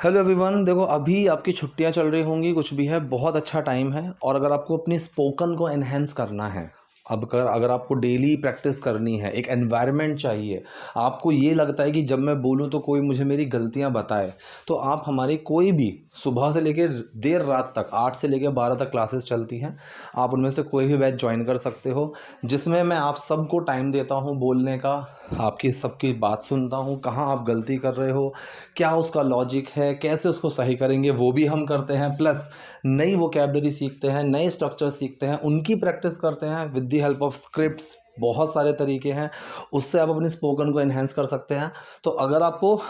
Hello everyone. देखो, अभी आपकी छुट्टियां चल रही होंगी, कुछ भी है, बहुत अच्छा टाइम है। और अगर आपको अपनी स्पोकन को एनहेंस करना है, अब अगर आपको डेली प्रैक्टिस करनी है, एक एनवायरनमेंट चाहिए, आपको ये लगता है कि जब मैं बोलूँ तो कोई मुझे मेरी गलतियां बताए, तो आप हमारी कोई भी सुबह से लेकर देर रात तक 8 से लेकर 12 तक क्लासेस चलती हैं। आप उनमें से कोई भी बैच ज्वाइन कर सकते हो, जिसमें मैं आप सबको टाइम देता हूँ बोलने का, आपकी सबकी बात सुनता हूँ, कहाँ आप गलती कर रहे हो, क्या उसका लॉजिक है, कैसे उसको सही करेंगे, वो भी हम करते हैं। प्लस नई वोकैबलरी सीखते हैं, नए स्ट्रक्चर सीखते हैं, उनकी प्रैक्टिस करते हैं with the help of scripts. बहुत सारे तरीके हैं, उससे आप अपनी स्पोकन को एनहेंस कर सकते हैं। तो अगर आपको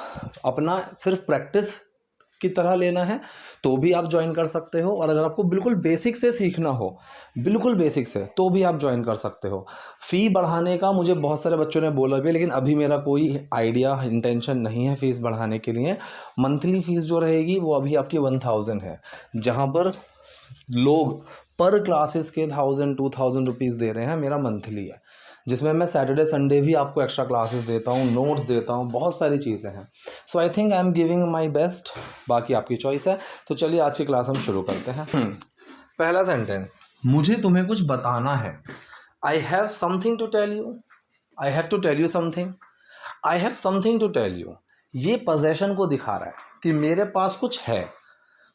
अपना सिर्फ प्रैक्टिस की तरह लेना है तो भी आप ज्वाइन कर सकते हो, और अगर आपको बिल्कुल बेसिक से सीखना हो, बिल्कुल बेसिक से, तो भी आप ज्वाइन कर सकते हो। फ़ी बढ़ाने का मुझे बहुत सारे बच्चों ने बोला भी, लेकिन अभी मेरा कोई आइडिया इंटेंशन नहीं है फ़ीस बढ़ाने के लिए। मंथली फ़ीस जो रहेगी वो अभी आपकी 1000 है, जहाँ पर लोग पर क्लासेस के 1000-2000 रुपीज़ दे रहे हैं। मेरा मंथली है, जिसमें मैं सैटरडे संडे भी आपको एक्स्ट्रा क्लासेस देता हूँ, नोट्स देता हूँ, बहुत सारी चीज़ें हैं। So I think I am giving my best. बाकी आपकी चॉइस है। तो चलिए आज की क्लास हम शुरू करते हैं। पहला सेंटेंस, मुझे तुम्हें कुछ बताना है। I have something to tell you. I have to tell you something. I have something to tell you. ये पोजेशन को दिखा रहा है कि मेरे पास कुछ है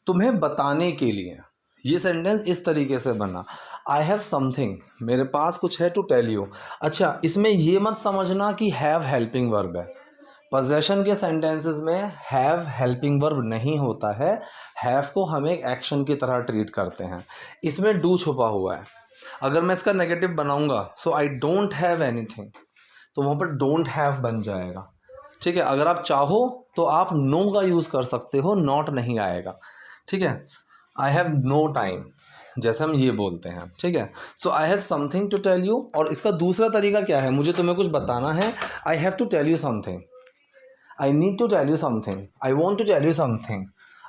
तुम्हें बताने के लिए। ये सेंटेंस इस तरीके से बना, आई हैव समथिंग, मेरे पास कुछ है, टू टेल यू। अच्छा, इसमें ये मत समझना कि हैव हेल्पिंग वर्ब है। पोजेशन के सेंटेंसेस में हैव हेल्पिंग वर्ब नहीं होता है। हैव को हम एक एक्शन की तरह ट्रीट करते हैं। इसमें डू छुपा हुआ है। अगर मैं इसका नेगेटिव बनाऊंगा, सो आई डोंट हैव एनीथिंग, तो वहाँ पर डोंट हैव बन जाएगा। ठीक है, अगर आप चाहो तो आप नो का यूज़ कर सकते हो, नॉट नहीं आएगा। ठीक है, आई हैव नो टाइम, जैसे हम ये बोलते हैं। ठीक है, so I have something to tell you. और इसका दूसरा तरीका क्या है, मुझे तुम्हें कुछ बताना है, I have to tell you something, I need to tell you something, I want to tell you something,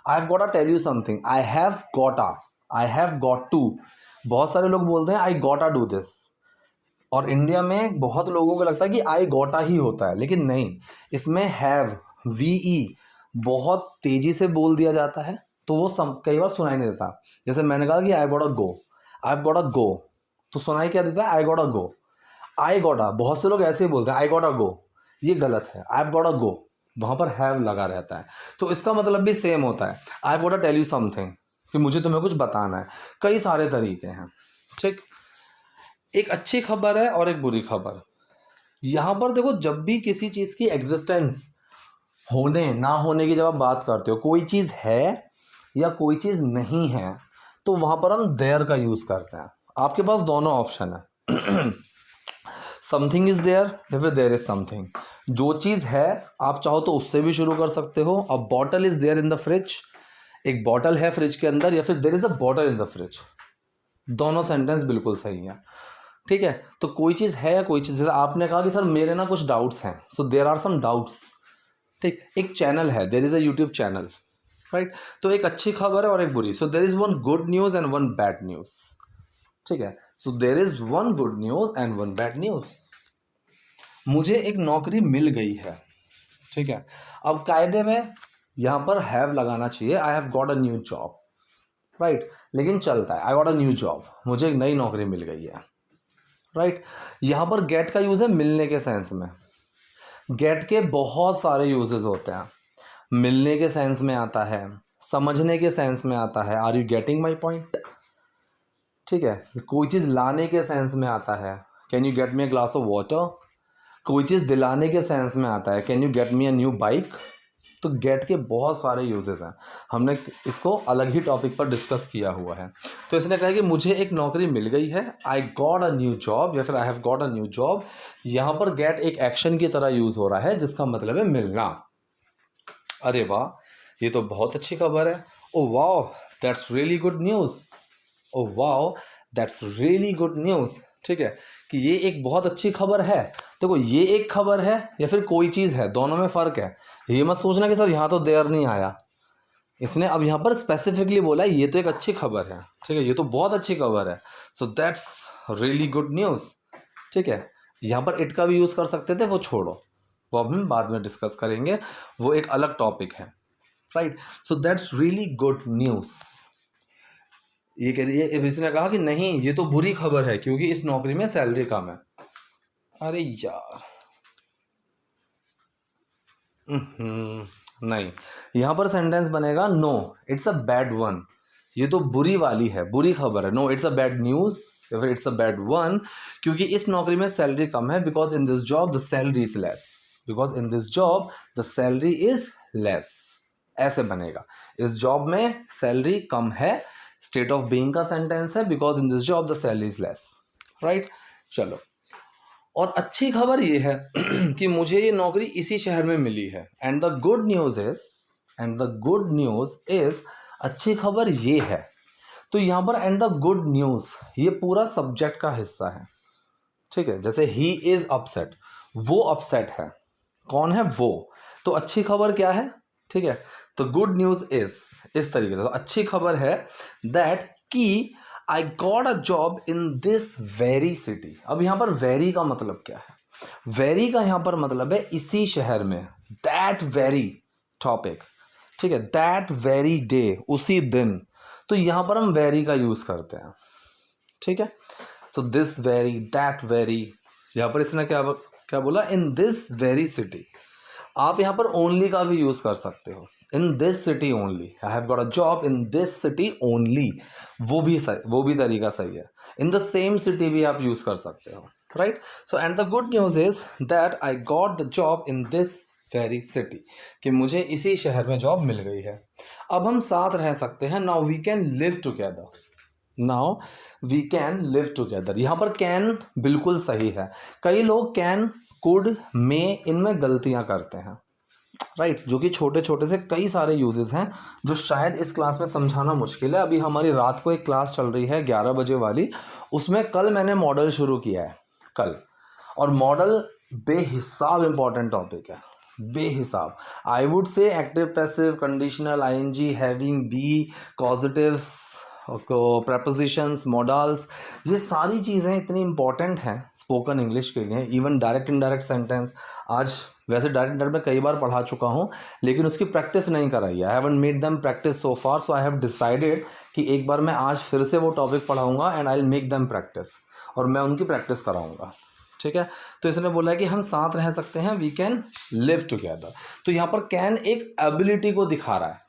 I have got tell you something, I have got I have got to. बहुत सारे लोग बोलते हैं I got do this, और India में बहुत लोगों को लगता है कि आई गोटा ही होता है, लेकिन नहीं। इसमें हैव, वी बहुत तेजी से बोल दिया जाता है, तो वो कई बार सुनाई नहीं देता। जैसे मैंने कहा कि आई गोटा गो, आई गोटा गो, तो सुनाई क्या देता है, आई गोटा गो। आई गोटा, बहुत से लोग ऐसे ही बोलते हैं आई गोटा गो, ये गलत है। आई गोटा गो, वहाँ पर हैव लगा रहता है। तो इसका मतलब भी सेम होता है, आई गोटा टेल यू समथिंग, कि मुझे तुम्हें कुछ बताना है। कई सारे तरीके हैं। ठीक, एक अच्छी खबर है और एक बुरी खबर। यहाँ पर देखो, जब भी किसी चीज़ की एग्जिस्टेंस, होने ना होने की जब आप बात करते हो, कोई चीज़ है या कोई चीज़ नहीं है, तो वहाँ पर हम देयर का यूज़ करते हैं। आपके पास दोनों ऑप्शन है। समथिंग इज़ देयर या फिर देयर इज़ समथिंग। जो चीज़ है आप चाहो तो उससे भी शुरू कर सकते हो। A bottle is there in the fridge, एक बॉटल है फ्रिज के अंदर, या फिर there is a bottle in the fridge. दोनों सेंटेंस बिल्कुल सही है। ठीक है, तो कोई चीज़ है या कोई चीज़, जैसे आपने कहा कि सर मेरे ना कुछ डाउट्स हैं, सो देर आर सम डाउट्स। ठीक, एक चैनल है, there is a YouTube channel, right. तो एक अच्छी खबर है और एक बुरी। So there is one good news and one bad news. ठीक है, so there is one good news and one bad news. मुझे एक नौकरी मिल गई है। ठीक है, अब कायदे में यहाँ पर हैव लगाना चाहिए, आई have got a new job, right, लेकिन चलता है I got a new job, मुझे एक नई नौकरी मिल गई है, राइट। यहाँ पर गेट का यूज़ है मिलने के सेंस में। गेट के बहुत सारे यूजेस होते हैं। मिलने के सेंस में आता है, समझने के सेंस में आता है, are you getting my point. ठीक है, कोई चीज़ लाने के सेंस में आता है, can you get me a glass of water. कोई चीज़ दिलाने के सेंस में आता है, can you get me a new bike. तो गेट के बहुत सारे यूजेस हैं, हमने इसको अलग ही टॉपिक पर डिस्कस किया हुआ है। तो इसने कहा कि मुझे एक नौकरी मिल गई है, I got a new job, या फिर आई have got a new job. यहाँ पर गेट एक एक्शन की तरह यूज हो रहा है, जिसका मतलब है मिलना। अरे वाह, ये तो बहुत अच्छी खबर है। ओ वाह, दैट्स रियली गुड न्यूज़। ओ वाह, दैट्स रियली गुड न्यूज़। ठीक है, कि ये एक बहुत अच्छी खबर है। देखो, ये एक खबर है या फिर कोई चीज़ है, दोनों में फ़र्क है। ये मत सोचना कि सर यहाँ तो देयर नहीं आया, इसने अब यहाँ पर स्पेसिफिकली बोला है ये तो एक अच्छी खबर है। ठीक है, ये तो बहुत अच्छी खबर है, so that's really good news. ठीक है, यहाँ पर इट का भी यूज़ कर सकते थे, वो छोड़ो, वो अब हम बाद में डिस्कस करेंगे, वो एक अलग टॉपिक है। Right, so that's really good news. ये कह रही है, किसी ने कहा कि नहीं ये तो बुरी खबर है क्योंकि इस नौकरी में सैलरी कम है। अरे यार, नहीं, यहाँ पर सेंटेंस बनेगा no it's a bad one. ये तो बुरी वाली है, बुरी खबर है। No it's a bad news या फिर इट्स अ बैड वन, क्योंकि इस नौकरी में सैलरी कम है। Because in this job the salary is less. Because in this job the salary is less, ऐसे बनेगा। इस जॉब में सैलरी कम है, स्टेट ऑफ बीइंग का सेंटेंस है। Because in this job the salary is less, right. चलो, और अच्छी खबर ये है कि मुझे ये नौकरी इसी शहर में मिली है। And the good news is, अच्छी खबर ये है। तो यहाँ पर एंड द गुड न्यूज़ ये पूरा सब्जेक्ट का हिस्सा है, ठीक है। जैसे ही इज अपसेट, वो अपसेट है, कौन है वो। तो अच्छी खबर क्या है, ठीक है। तो गुड न्यूज़ इज इस तरीके से, तो अच्छी खबर है दैट कि I got a job in this very city. अब यहाँ पर वेरी का मतलब क्या है, वेरी का यहाँ पर मतलब है इसी शहर में, दैट वेरी टॉपिक, ठीक है, दैट वेरी डे, उसी दिन। तो यहाँ पर हम वेरी का यूज़ करते हैं, ठीक है। So this very, that very, यहाँ पर इसने क्या क्या बोला, इन दिस वेरी सिटी। आप यहाँ पर ओनली का भी यूज़ कर सकते हो, इन this city only, I have got a job in this city only, वो भी सही, वो भी तरीका सही है। इन द सेम सिटी भी आप यूज़ कर सकते हो, right. So and the good news is that I got the job in this very city, कि मुझे इसी शहर में जॉब मिल गई है। अब हम साथ रह सकते हैं। Now we can live together, now we can live together. यहाँ पर कैन बिल्कुल सही है। कई लोग कैन, कुड, मे इनमें गलतियाँ करते हैं, राइट, जो कि छोटे छोटे से कई सारे यूजेस हैं जो शायद इस क्लास में समझाना मुश्किल है। अभी हमारी रात को एक क्लास चल रही है 11 बजे वाली, उसमें कल मैंने मॉडल शुरू किया है, कल। और मॉडल बेहिसाब इंपॉर्टेंट टॉपिक है, बेहिसाब। I would say active, passive, conditional, ING, having, be, causatives, prepositions, modals, ये सारी चीज़ें इतनी इंपॉर्टेंट हैं स्पोकन इंग्लिश के लिए। इवन डायरेक्ट इनडायरेक्ट सेंटेंस, आज वैसे डायरेक्ट इंडायरेक्ट में कई बार पढ़ा चुका हूँ, लेकिन उसकी प्रैक्टिस नहीं कराई है। I haven't made them practice so far, so I have decided कि एक बार मैं आज फिर से वो टॉपिक पढ़ाऊँगा and I will make them practice, और मैं उनकी प्रैक्टिस कराऊँगा, ठीक है। तो इसने बोला कि हम साथ रह सकते हैं, वी कैन लिव टुगेदर। तो यहाँ पर कैन एक एबिलिटी को दिखा रहा है,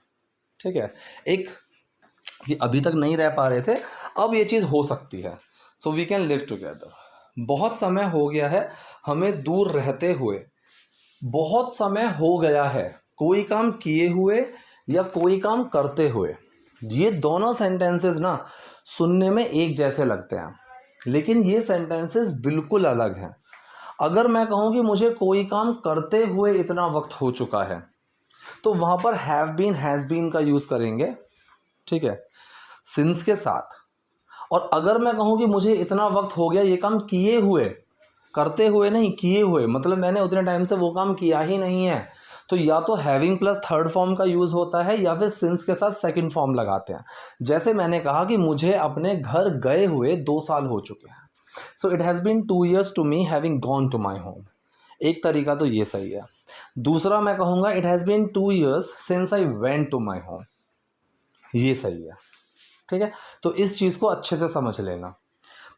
ठीक है, एक कि अभी तक नहीं रह पा रहे थे, अब ये चीज़ हो सकती है। So we can live together. बहुत समय हो गया है हमें दूर रहते हुए, बहुत समय हो गया है कोई काम किए हुए या कोई काम करते हुए। ये दोनों सेंटेंसेस ना सुनने में एक जैसे लगते हैं, लेकिन ये सेंटेंसेस बिल्कुल अलग हैं। अगर मैं कहूँ कि मुझे कोई काम करते हुए इतना वक्त हो चुका है, तो वहाँ पर हैव बीन, हैज़ बीन का यूज़ करेंगे, ठीक है, सिंस के साथ। और अगर मैं कहूँ कि मुझे इतना वक्त हो गया ये काम किए हुए, करते हुए नहीं, किए हुए, मतलब मैंने उतने टाइम से वो काम किया ही नहीं है, तो या तो हैविंग प्लस थर्ड फॉर्म का यूज़ होता है या फिर सिंस के साथ सेकंड फॉर्म लगाते हैं। जैसे मैंने कहा कि मुझे अपने घर गए हुए 2 साल हो चुके हैं, so it has been 2 years to me having gone to my home. एक तरीका तो ये सही है। दूसरा मैं कहूँगा it has been 2 years since I went to my home, ये सही है, ठीक है। तो इस चीज़ को अच्छे से समझ लेना।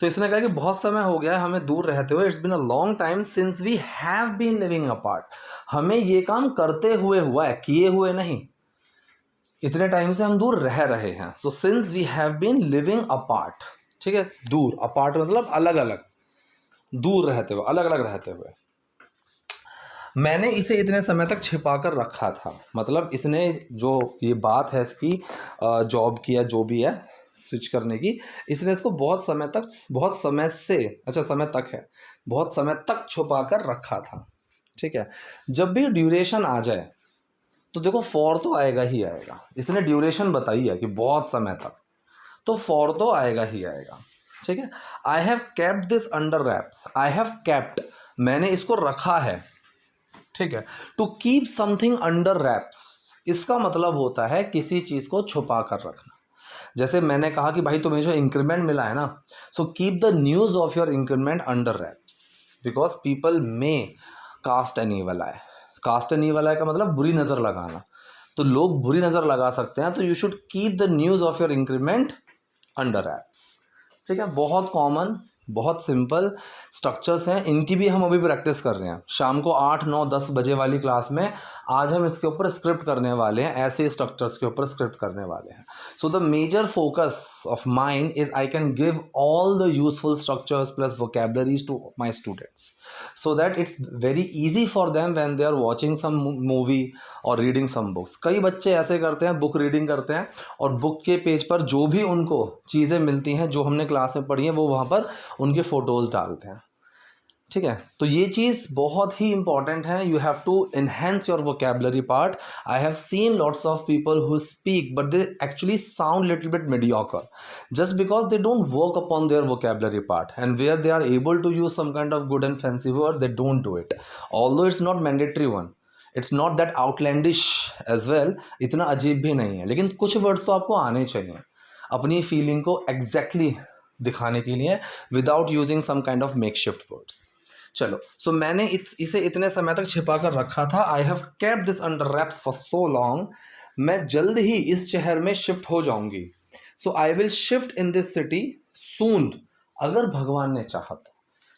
तो इसने कहा कि बहुत समय हो गया है हमें दूर रहते हुए, it's been a long time since we have been living apart. हमें ये काम करते हुए हुआ है, किए हुए नहीं। इतने टाइम से हम दूर रह रहे हैं, so since we have been living apart, ठीक है। दूर, अपार्ट मतलब अलग अलग, दूर रहते हुए, अलग अलग रहते हुए। मैंने इसे इतने समय तक छिपा कर रखा था, मतलब इसने जो ये बात है इसकी जॉब की या जो भी है स्विच करने की, इसने इसको बहुत समय तक, बहुत समय से, अच्छा समय तक है, बहुत समय तक छुपा कर रखा था, ठीक है। जब भी ड्यूरेशन आ जाए तो देखो फॉर तो आएगा ही आएगा। इसने ड्यूरेशन बताई है कि बहुत समय तक, तो फॉर तो आएगा ही आएगा, ठीक है। I have kept this under wraps, I have kept, मैंने इसको रखा है, ठीक है। To keep something under wraps, इसका मतलब होता है किसी चीज़ को छुपा कर रखना। जैसे मैंने कहा कि भाई तुम्हें जो इंक्रीमेंट मिला है ना, so keep the news of your increment under wraps because people may cast an evil eye. Cast an evil eye का मतलब बुरी नज़र लगाना। तो लोग बुरी नज़र लगा सकते हैं, तो you should keep the news of your increment under raps. ठीक है, बहुत कॉमन, बहुत सिंपल स्ट्रक्चर्स हैं, इनकी भी हम अभी प्रैक्टिस कर रहे हैं। शाम को 8, 9, 10 बजे वाली क्लास में आज हम इसके ऊपर स्क्रिप्ट करने वाले हैं, ऐसे स्ट्रक्चर्स के ऊपर स्क्रिप्ट करने वाले हैं। So the major focus of mind is I can give all the useful structures plus vocabularies to my students, so that it's very easy for them when they are watching some movie और reading some books. कई बच्चे ऐसे करते हैं, book reading करते हैं और book के पेज पर जो भी उनको चीज़ें मिलती हैं जो हमने क्लास में पढ़ी हैं वो वहाँ पर उनके फ़ोटोज़ डालते हैं। ठीक है, तो ये चीज़ बहुत ही इंपॉर्टेंट है। You have to enhance your vocabulary part. I have seen lots of people who speak but they actually sound little bit mediocre just because they don't work upon their vocabulary part, and where they are able to use some kind of good and fancy word, they don't do it, although it's not mandatory one, it's not that outlandish as well, इतना अजीब भी नहीं है, लेकिन कुछ words तो आपको आने चाहिए अपनी फीलिंग को एग्जैक्टली दिखाने के लिए without using some kind of makeshift words. चलो, सो मैंने इसे इतने समय तक छिपा कर रखा था। I have kept this under wraps for so long. मैं जल्द ही इस शहर में शिफ्ट हो जाऊंगी। So I will shift in this city soon, अगर भगवान ने चाहा तो।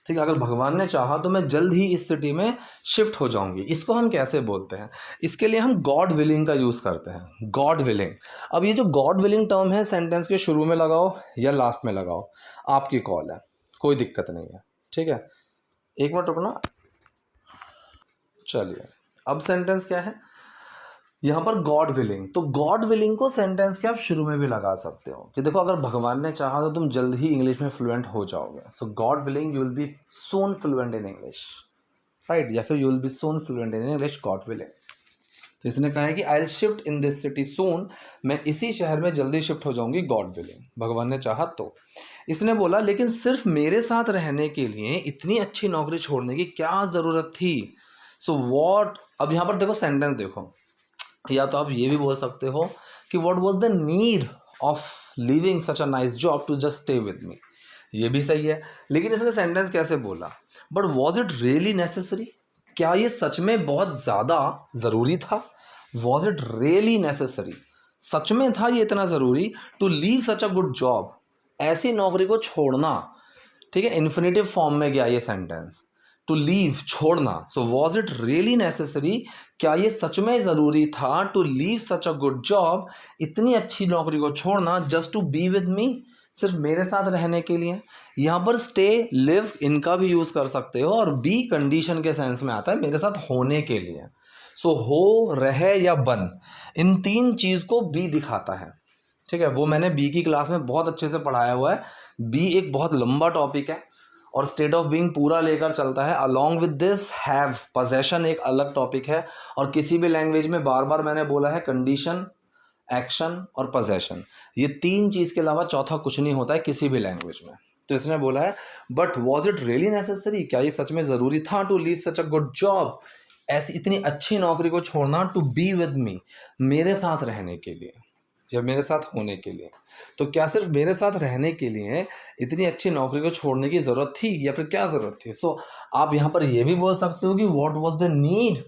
ठीक है, अगर भगवान ने चाहा तो मैं जल्द ही इस सिटी में शिफ्ट हो जाऊंगी। इसको हम कैसे बोलते हैं? इसके लिए हम गॉड विलिंग का यूज़ करते हैं, गॉड विलिंग। अब ये जो गॉड विलिंग टर्म है, सेंटेंस के शुरू में लगाओ या लास्ट में लगाओ, आपकी कॉल है, कोई दिक्कत नहीं है। ठीक है, एक मिनट रुकना। चलिए, अब सेंटेंस क्या है यहाँ पर? God willing. तो गॉड विलिंग को सेंटेंस के आप शुरू में भी लगा सकते हो कि देखो अगर भगवान ने चाहा तो तुम जल्द ही इंग्लिश में फ्लुएंट हो जाओगे। So God willing you will be soon fluent in English, right? या फिर you will be soon fluent in English, God willing. तो इसने कहा है कि I will shift in this city soon, मैं इसी शहर में जल्दी शिफ्ट हो जाऊंगी, गॉड विलिंग, भगवान ने चाहा तो। इसने बोला लेकिन सिर्फ मेरे साथ रहने के लिए इतनी अच्छी नौकरी छोड़ने की क्या ज़रूरत थी? सो वॉट, अब यहाँ पर देखो सेंटेंस देखो, या तो आप ये भी बोल सकते हो कि what was the need of living such a nice job to just stay with me. ये भी सही है, लेकिन इसने सेंटेंस कैसे बोला? But was it really necessary? क्या ये सच में बहुत ज़्यादा ज़रूरी था? Was it really necessary? सच में था ये इतना ज़रूरी to leave such a good job, ऐसी नौकरी को छोड़ना? ठीक है, इन्फिनेटिव फॉर्म में गया ये सेंटेंस, टू लीव, छोड़ना। So was it really necessary? क्या ये सच में ज़रूरी था to leave such a good job, इतनी अच्छी नौकरी को छोड़ना, just to be with me, सिर्फ मेरे साथ रहने के लिए? यहाँ पर स्टे, लिव, इनका भी यूज़ कर सकते हो, और बी कंडीशन के सेंस में आता है, मेरे साथ होने के लिए। सो हो, रहे या बन, इन तीन चीज़ को बी दिखाता है। ठीक है, वो मैंने बी की क्लास में बहुत अच्छे से पढ़ाया हुआ है। बी एक बहुत लंबा टॉपिक है और स्टेट ऑफ बीइंग पूरा लेकर चलता है। Along with this have, possession एक अलग टॉपिक है, और किसी भी लैंग्वेज में बार बार मैंने बोला है कंडीशन, एक्शन और पोजेशन, ये तीन चीज़ के अलावा चौथा कुछ नहीं होता है किसी भी लैंग्वेज में। तो इसने बोला है but was it really necessary? क्या ये सच में ज़रूरी था to leave such a good job, ऐसी इतनी अच्छी नौकरी को छोड़ना, टू बी विद मी, मेरे साथ रहने के लिए या मेरे साथ होने के लिए? तो क्या सिर्फ मेरे साथ रहने के लिए इतनी अच्छी नौकरी को छोड़ने की ज़रूरत थी, या फिर क्या ज़रूरत थी? सो आप यहाँ पर ये भी बोल सकते हो कि व्हाट वाज द नीड।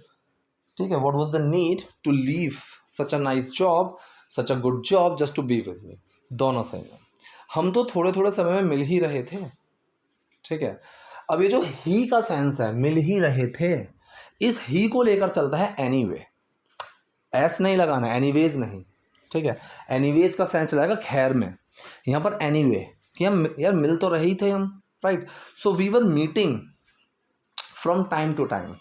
ठीक है, what was the need to leave such a nice job, such a good job, just to be with me. दोनों सही है। हम तो थोड़े थोड़े समय में मिल ही रहे थे। ठीक है, अब ये जो ही का सेंस है, मिल ही रहे थे, इस ही को लेकर चलता है एनीवे। एस नहीं लगाना, एनीवेज नहीं। ठीक है, एनीवेज का सेंस चलाएगा खैर में। यहाँ पर एनीवे कि हम यार मिल तो रहे ही थे हम, right? So we were meeting from time to time.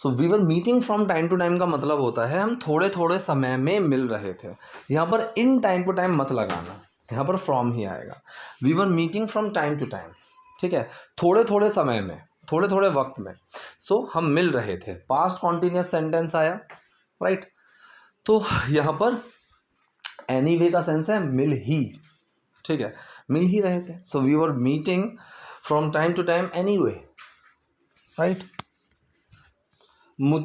So we were meeting from time to time का मतलब होता है हम थोड़े थोड़े समय में मिल रहे थे। यहाँ पर इन टाइम टू टाइम मत लगाना, यहाँ पर फ्रॉम ही आएगा। We were meeting from time to time. ठीक है, थोड़े थोड़े समय में, थोड़े थोड़े वक्त में। सो हम मिल रहे थे, पास्ट कॉन्टिन्यूस सेंटेंस आया, राइट? तो यहाँ पर एनीवे का सेंस है मिल ही। ठीक है, मिल ही रहे थे। So we were meeting from time to time anyway, right?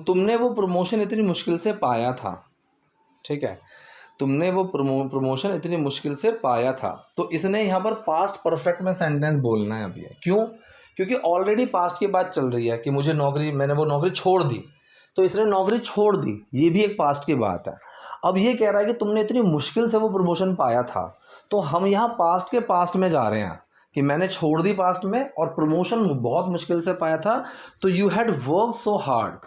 तुमने वो प्रमोशन इतनी मुश्किल से पाया था। ठीक है, तुमने वो प्रमोशन इतनी मुश्किल से पाया था। तो इसने यहाँ पर पास्ट परफेक्ट में सेंटेंस बोलना है अभी। क्यों? क्योंकि ऑलरेडी पास्ट की बात चल रही है कि मैंने वो नौकरी छोड़ दी, तो इसने नौकरी छोड़ दी, ये भी एक पास्ट की बात है। अब ये कह रहा है कि तुमने इतनी मुश्किल से वो प्रमोशन पाया था, तो हम यहाँ पास्ट के पास्ट में जा रहे हैं कि मैंने छोड़ दी पास्ट में और प्रमोशन बहुत मुश्किल से पाया था, तो you had work so hard,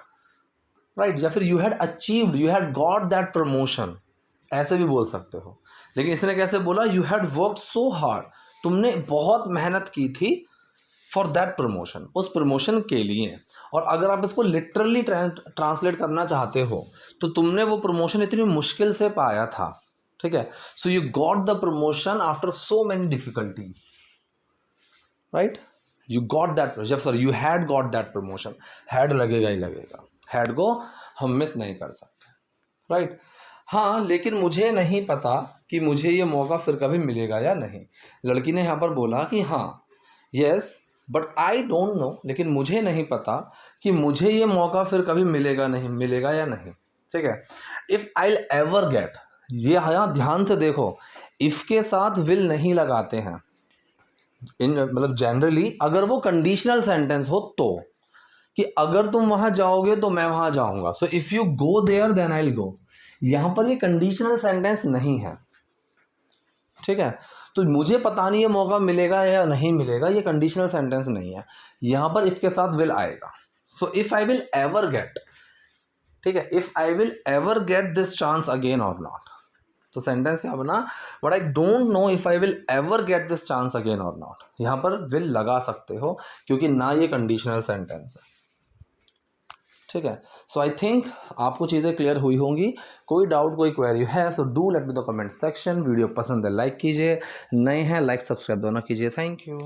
right, या फिर you had achieved, you had got that promotion, ऐसे भी बोल सकते हो। लेकिन इसने कैसे बोला, you had work so hard, तुमने बहुत मेहनत की थी फॉर दैट प्रमोशन, उस प्रमोशन के लिए। और अगर आप इसको लिटरली ट्रांसलेट करना चाहते हो तो तुमने वो प्रमोशन इतनी मुश्किल से पाया था, ठीक है। So you got the promotion after so many difficulties, right, you got that, sorry you had got that promotion, had लगेगा ही लगेगा, हैड को हम मिस नहीं कर सकते, राइट। हाँ, लेकिन मुझे नहीं पता कि मुझे ये मौका फिर कभी मिलेगा या नहीं। लड़की ने यहाँ पर बोला कि हाँ, yes but I don't know, लेकिन मुझे नहीं पता कि मुझे ये मौका फिर कभी मिलेगा नहीं, मिलेगा या नहीं, ठीक है। इफ़ आई एवर गेट, ये यहाँ ध्यान से देखो, इफ़ के साथ विल नहीं लगाते हैं इन, मतलब जनरली अगर वो कंडीशनल सेंटेंस हो तो, कि अगर तुम वहां जाओगे तो मैं वहां जाऊंगा, so if you go there then I will go. यहाँ पर ये कंडीशनल सेंटेंस नहीं है, ठीक है। तो मुझे पता नहीं ये मौका मिलेगा या नहीं मिलेगा, ये कंडीशनल सेंटेंस नहीं है। यहाँ पर इफ़ के साथ विल आएगा। So if I will ever get, ठीक है, if I will ever get this chance again और नॉट, तो सेंटेंस क्या बना, but I don't know if I will ever get this chance again और नॉट। यहाँ पर विल लगा सकते हो क्योंकि ना ये कंडीशनल सेंटेंस है, ठीक है। सो आई थिंक आपको चीज़ें क्लियर हुई होंगी। कोई डाउट, कोई क्वेरी है so do let me the comment section. Video पसंद है लाइक कीजिए, नए हैं लाइक सब्सक्राइब दोनों कीजिए। Thank you.